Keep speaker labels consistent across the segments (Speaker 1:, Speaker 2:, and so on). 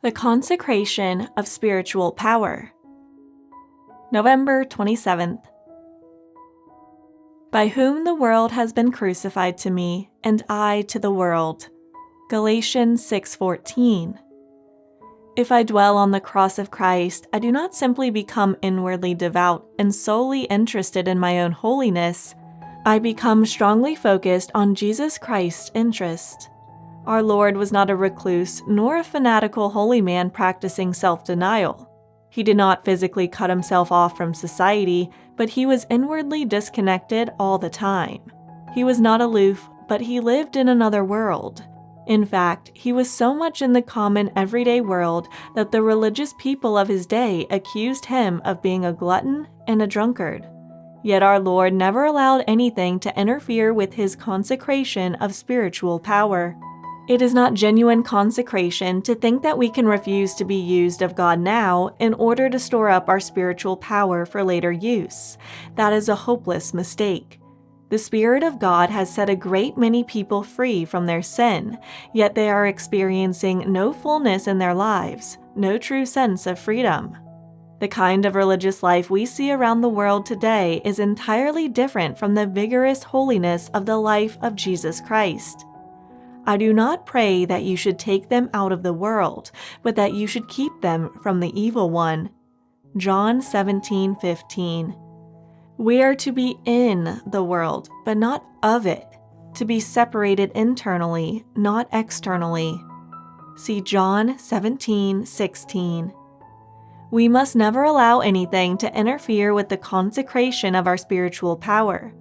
Speaker 1: The consecration of spiritual power. November 27th. By whom the world has been crucified to me, and I to the world. Galatians 6:14. If I dwell on the cross of Christ, I do not simply become inwardly devout and solely interested in my own holiness. I become strongly focused on Jesus Christ's interest. Our Lord was not a recluse nor a fanatical holy man practicing self-denial. He did not physically cut himself off from society, but he was inwardly disconnected all the time. He was not aloof, but he lived in another world. In fact, he was so much in the common everyday world that the religious people of his day accused him of being a glutton and a drunkard. Yet our Lord never allowed anything to interfere with his consecration of spiritual power. It is not genuine consecration to think that we can refuse to be used of God now in order to store up our spiritual power for later use. That is a hopeless mistake. The Spirit of God has set a great many people free from their sin, yet they are experiencing no fullness in their lives, no true sense of freedom. The kind of religious life we see around the world today is entirely different from the vigorous holiness of the life of Jesus Christ. I do not pray that you should take them out of the world, but that you should keep them from the evil one. John 17:15. We are to be in the world, but not of it, to be separated internally, not externally. See John 17:16. We must never allow anything to interfere with the consecration of our spiritual power.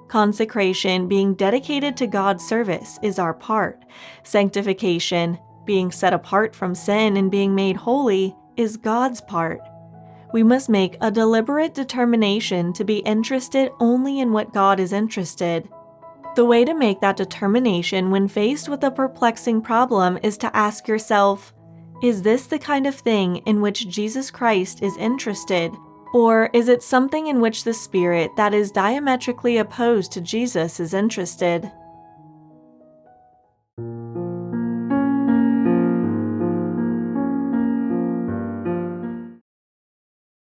Speaker 1: Consecration, being dedicated to God's service, is our part. Sanctification, being set apart from sin and being made holy, is God's part. We must make a deliberate determination to be interested only in what God is interested. The way to make that determination when faced with a perplexing problem is to ask yourself, is this the kind of thing in which Jesus Christ is interested? Or is it something in which the spirit that is diametrically opposed to Jesus is interested?